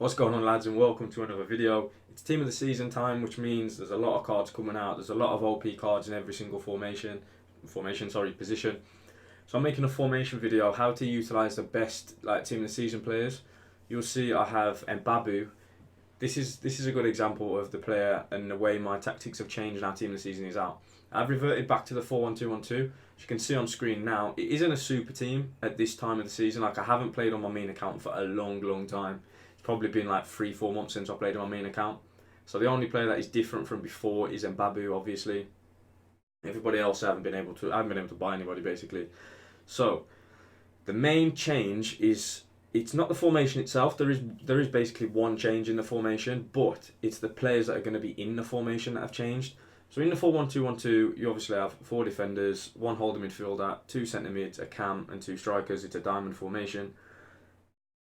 What's going on, lads, and welcome to another video. It's team of the season time, which means there's a lot of cards coming out. There's a lot of OP cards in every single position. So I'm making a formation video, how to utilize the best team of the season players. You'll see I have Mbabu. This is a good example of the player and the way my tactics have changed now team of the season is out. I've reverted back to the 4-1-2-1-2. As you can see on screen now, it isn't a super team at this time of the season. Like, I haven't played on my main account for a long time. It's probably been like 3-4 months since I played on my main account. So the only player that is different from before is Mbabu, obviously. Everybody else I haven't been able to buy anybody basically. So the main change is, it's not the formation itself. There is basically one change in the formation, but it's the players that are going to be in the formation that have changed. So in the 4-1-2-1-2, you obviously have 4 defenders, 1 holding midfielder, 2 centre mids, a cam, and 2 strikers. It's a diamond formation,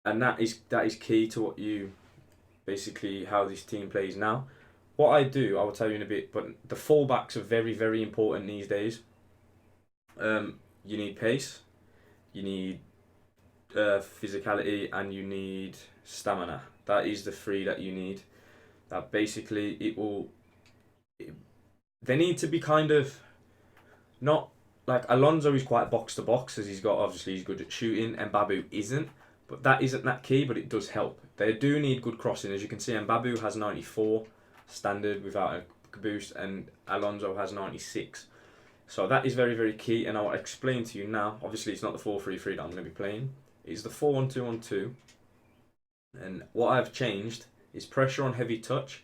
and that is key to what you basically how this team plays now. What I do, I will tell you in a bit, but the fullbacks are very important these days. You need pace, you need physicality, and you need stamina. That is the 3 that you need. That basically they need to be kind of not like Alonso is quite box to box, as he's good at shooting. Mbabu isn't, but that isn't that key, but it does help. They do need good crossing. As you can see, Mbabu has 94 standard without a boost, and Alonso has 96. So that is very key, and I'll explain to you now. Obviously, it's not the 4-3-3 that I'm going to be playing. It's the 4-1-2-1-2, and what I've changed is pressure on heavy touch.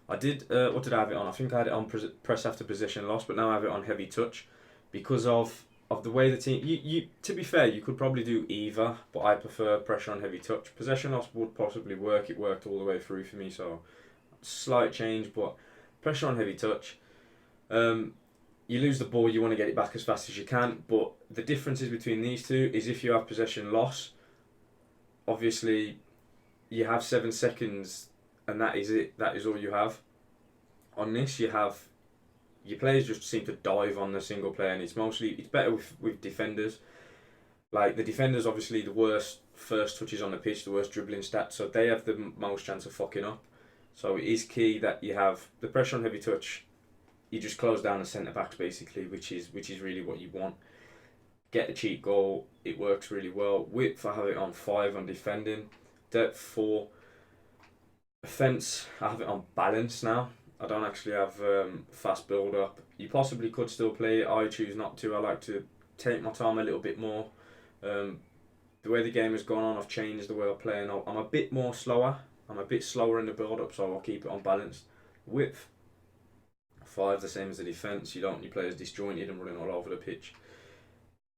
I did, what did I have it on? I think I had it on press after possession loss, but now I have it on heavy touch because of the way the team. You to be fair, you could probably do either, but I prefer pressure on heavy touch. Possession loss would possibly work. It worked all the way through for me, so slight change, but pressure on heavy touch. You lose the ball, you want to get it back as fast as you can, but the differences between these two is if you have possession loss, obviously you have 7 seconds, and that is it. That is all you have. On this, you have your players just seem to dive on the single player, and it's better with defenders. Like, the defenders, obviously the worst first touches on the pitch, the worst dribbling stats, so they have the most chance of fucking up. So it is key that you have the pressure on heavy touch. You just close down the centre backs basically, which is really what you want. Get a cheat goal. It works really well. Width, I have it on 5 on defending. Depth 4. Offence, I have it on balance now. I don't actually have fast build up. You possibly could still play it. I choose not to. I like to take my time a little bit more. The way the game has gone on, I've changed the way I play, and I'm a bit more slower. I'm a bit slower in the build up, so I'll keep it on balance. Width 5, the same as the defence. You don't want your players disjointed and running all over the pitch.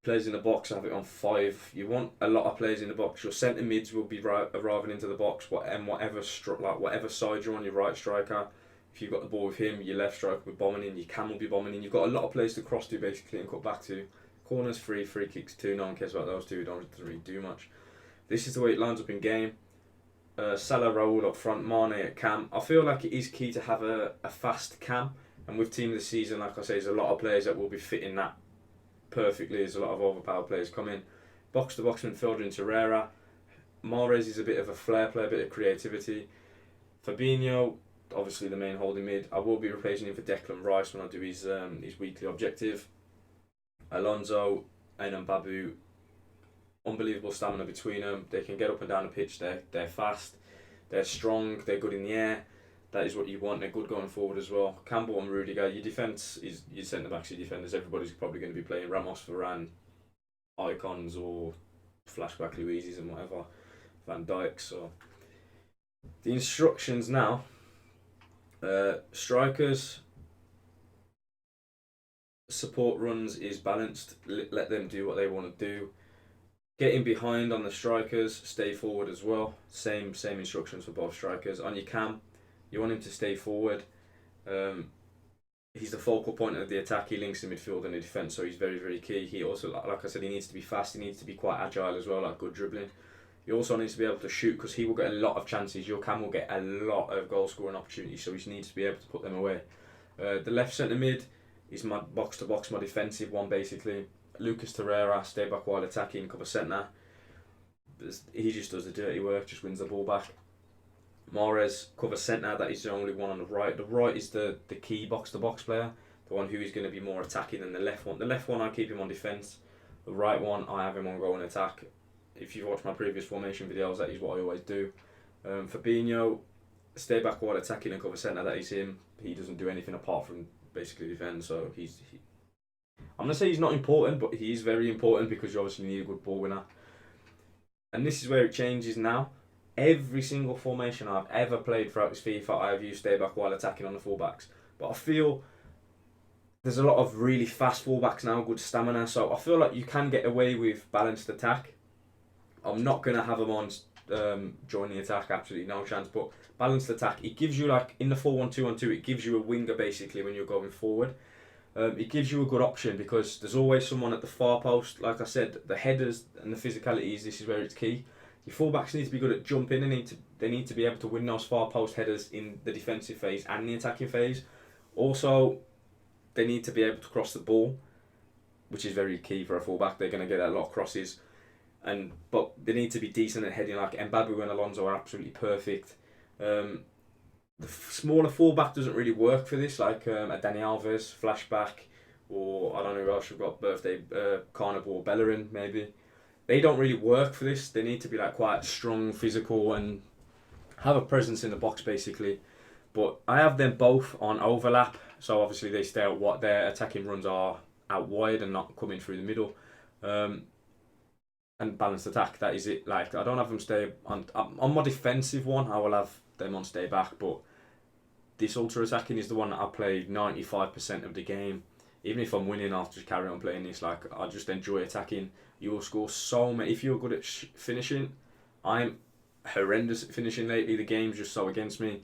Players in the box, I have it on 5. You want a lot of players in the box. Your centre mids will be arriving into the box, whatever side you're on. Your right striker, if you've got the ball with him, your left striker will be bombing in. Your cam will be bombing in. You've got a lot of players to cross to basically and cut back to. Corners 3, free kicks 2. No one cares about those 2. Don't really do much. This is the way it lines up in game. Salah, Raul up front, Mane at cam. I feel like it is key to have a fast cam, and with team of the season, like I say, there's a lot of players that will be fitting that perfectly. There's a lot of overpowered players coming. Box to box midfielder in Torreira. Mahrez is a bit of a flair player, a bit of creativity. Fabinho, obviously the main holding mid. I will be replacing him for Declan Rice when I do his weekly objective. Alonso and Mbabu, unbelievable stamina between them. They can get up and down the pitch. They're fast. They're strong. They're good in the air. That is what you want. They're good going forward as well. Campbell and Rudiger. Your defence is your centre backs. Your defenders. Everybody's probably going to be playing Ramos, Varane, icons or flashback Luiz's and whatever. Van Dijk. So the instructions now. Strikers. Support runs is balanced. Let them do what they want to do. Getting behind on the strikers. Stay forward as well. Same instructions for both strikers. On your cam, you want him to stay forward. He's the focal point of the attack. He links the midfield and the defence, so he's very key. He also, like I said, he needs to be fast. He needs to be quite agile as well, like good dribbling. He also needs to be able to shoot, because he will get a lot of chances. Your cam will get a lot of goal scoring opportunities, so he needs to be able to put them away. The left centre mid is my box to box, my defensive one basically. Lucas Torreira, stay back while attacking, cover centre. He just does the dirty work, just wins the ball back. Mahrez cover centre. That is the only one on the right. The right is the key box-to-box player, the one who is going to be more attacking than the left one. The left one I keep him on defence. The right one I have him on goal and attack. If you've watched my previous formation videos, that is what I always do. Fabinho, stay back while attacking and cover centre. That is him. He doesn't do anything apart from basically defend. So I'm gonna say he's not important, but he is very important because you obviously need a good ball winner. And this is where it changes now. Every single formation I've ever played throughout this FIFA, I have used stay back while attacking on the fullbacks. But I feel there's a lot of really fast fullbacks now, good stamina. So I feel like you can get away with balanced attack. I'm not gonna have them on join the attack, absolutely no chance. But balanced attack, it gives you like in the 4-1-2-1-2, it gives you a winger basically when you're going forward. It gives you a good option because there's always someone at the far post. Like I said, the headers and the physicalities, this is where it's key. Your fullbacks need to be good at jumping. They need to be able to win those far post headers in the defensive phase and the attacking phase. Also, they need to be able to cross the ball, which is very key for a fullback. They're going to get a lot of crosses, but they need to be decent at heading. Like Mbabu and Alonso are absolutely perfect. The smaller fullback doesn't really work for this, like a Dani Alves, Flashback, or I don't know who else you've got, birthday, Carnival, Bellerin maybe. They don't really work for this. They need to be like quite strong, physical, and have a presence in the box basically. But I have them both on overlap, so obviously they stay out what their attacking runs are out wide and not coming through the middle. And balanced attack, that is it. Like I don't have them stay on my defensive one. I will have them on stay back, but this ultra attacking is the one that I play 95% of the game. Even if I'm winning, I'll just carry on playing this. Like I just enjoy attacking. You will score so many. If you're good at finishing, I'm horrendous at finishing lately. The game's just so against me,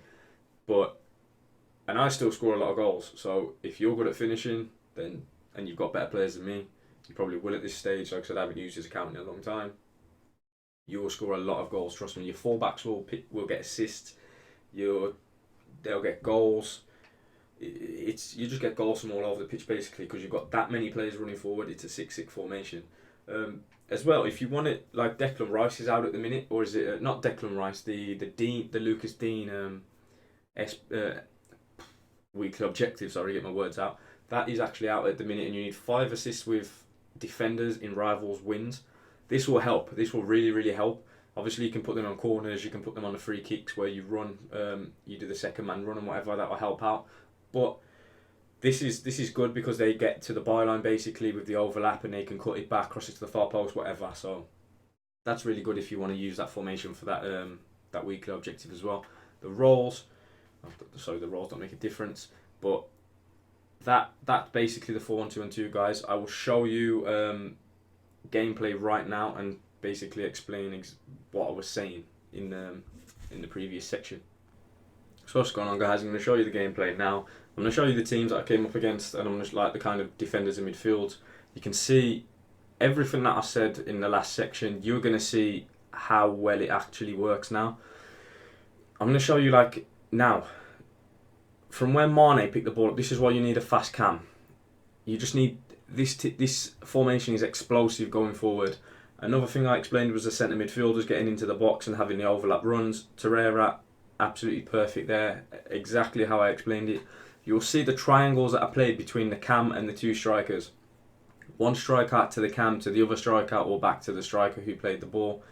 and I still score a lot of goals. So if you're good at finishing, then and you've got better players than me, you probably will at this stage. Like I said, I haven't used this account in a long time. You will score a lot of goals. Trust me. Your fullbacks will get assists. They'll get goals. You just get goals from all over the pitch basically because you've got that many players running forward. It's a 6-6 formation. As well, if you want it, like Declan Rice is out at the minute, or is it not Declan Rice? The Lucas Dean weekly objective. Sorry, get my words out. That is actually out at the minute, and you need 5 assists with defenders in rivals wins. This will help. This will really help. Obviously, you can put them on corners. You can put them on the free kicks where you run. You do the second man run and whatever. That will help out. But this is good because they get to the byline basically with the overlap and they can cut it back, cross it to the far post, whatever. So that's really good if you want to use that formation for that weekly objective as well. The roles don't make a difference, but that's basically the 4-1-2-1-2, guys. I will show you gameplay right now and basically explain what I was saying in the previous section. So what's going on, guys? I'm going to show you the gameplay now. I'm going to show you the teams that I came up against, and I'm going to like the kind of defenders in midfield. You can see everything that I said in the last section. You're going to see how well it actually works now. I'm going to show you like now. From when Mane picked the ball up, this is why you need a fast cam. You just need this formation is explosive going forward. Another thing I explained was the centre midfielders getting into the box and having the overlap runs. Torreira, absolutely perfect there, exactly how I explained it. You'll see the triangles that I played between the cam and the 2 strikers. One striker to the cam, to the other striker, or back to the striker who played the ball.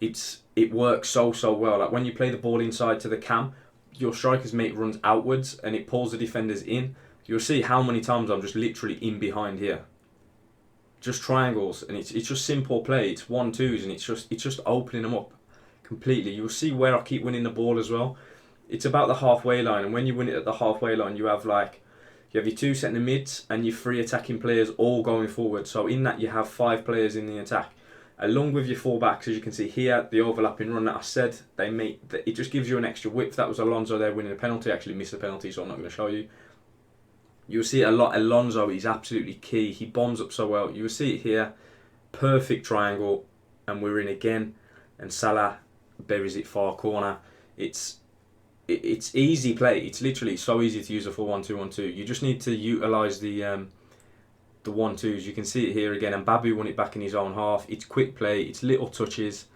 It works so well. Like when you play the ball inside to the cam, your striker's mate runs outwards and it pulls the defenders in. You'll see how many times I'm just literally in behind here. Just triangles, and it's just simple play. It's 1-2s, and it's just opening them up completely. You'll see where I keep winning the ball as well. It's about the halfway line, and when you win it at the halfway line, you have your 2 centre mids and your 3 attacking players all going forward. So in that you have 5 players in the attack, along with your fullbacks. As you can see here, the overlapping run that I said it just gives you an extra width. That was Alonso there winning a penalty. Actually missed the penalty, so I'm not going to show you. You'll see a lot. Alonso is absolutely key. He bombs up so well. You will see it here. Perfect triangle, and we're in again. And Salah buries it far corner. It's easy play. It's literally so easy to use a 4-1-2-1-2. You just need to utilise the 1-2s. You can see it here again. And Babu won it back in his own half. It's quick play. It's little touches.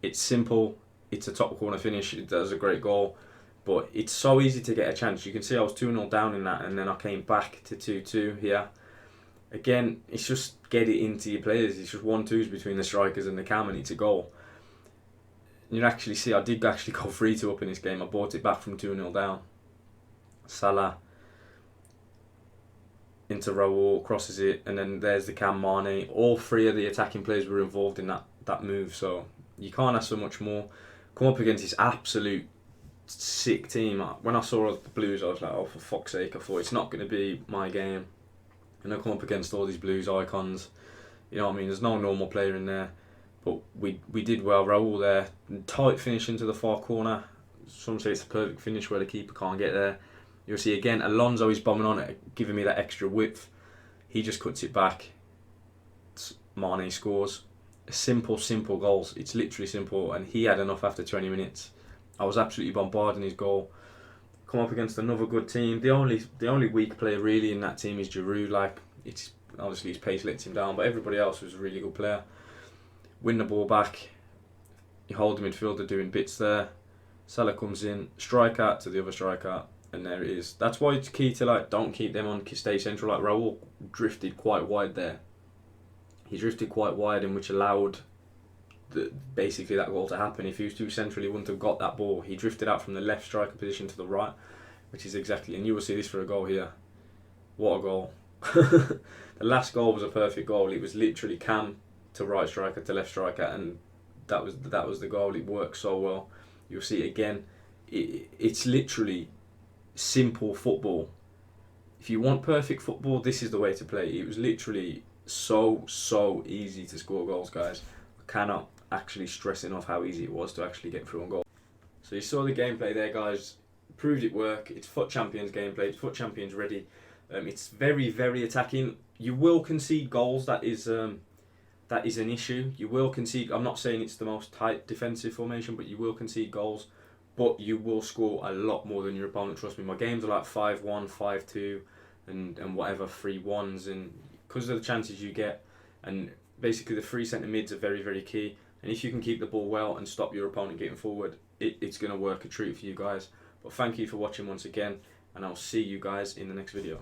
It's simple. it's a top corner finish. That was a great goal. But it's so easy to get a chance. You can see I was 2-0 down in that, and then I came back to 2-2 here. Again, it's just get it into your players. It's just 1-2s between the strikers and the cam, and it's a goal. You actually see I did actually go 3-2 up in this game. I brought it back from 2-0 down. Salah into Raul, crosses it, and then there's the Cam Mane. All three of the attacking players were involved in that move, so you can't ask for much more. Come up against this absolute sick team. When I saw the Blues, I was like, oh, for fuck's sake, I thought it's not going to be my game. And I come up against all these Blues icons. You know what I mean? There's no normal player in there. But we did well. Raul there, tight finish into the far corner. Some say it's a perfect finish where the keeper can't get there. You'll see again, Alonso is bombing on it, giving me that extra width. He just cuts it back. Mane scores. Simple goals. It's literally simple, and he had enough after 20 minutes. I was absolutely bombarding his goal. Come up against another good team. The only weak player really in that team is Giroud. Like, it's obviously his pace lets him down, but everybody else was a really good player. Win the ball back. You hold the midfielder doing bits there. Salah comes in, strike out to the other striker, and there it is. That's why it's key to don't keep them on, stay central. Like Raul drifted quite wide there. He drifted quite wide, in which allowed basically that goal to happen. If he was too central, he wouldn't have got that ball. He drifted out from the left striker position to the right, which is exactly, and you will see this for a goal here. What a goal. The last goal was a perfect goal. It was literally Cam to right striker to left striker, and that was the goal. It worked so well. You'll see it again. It's literally simple football. If you want perfect football, this is the way to play. It was literally so easy to score goals, guys. I cannot actually stress enough how easy it was to actually get through on goal. So you saw the gameplay there, guys. Proved it work. It's FUT Champions gameplay. It's FUT Champions ready. It's very attacking. You will concede goals. That is an issue. You will concede. I'm not saying it's the most tight defensive formation, but you will concede goals. But you will score a lot more than your opponent. Trust me. My games are like 5-1, 5-2, and whatever 3-1s, and because of the chances you get, and basically the three centre mids are very key. And if you can keep the ball well and stop your opponent getting forward, it's going to work a treat for you guys. But thank you for watching once again, and I'll see you guys in the next video.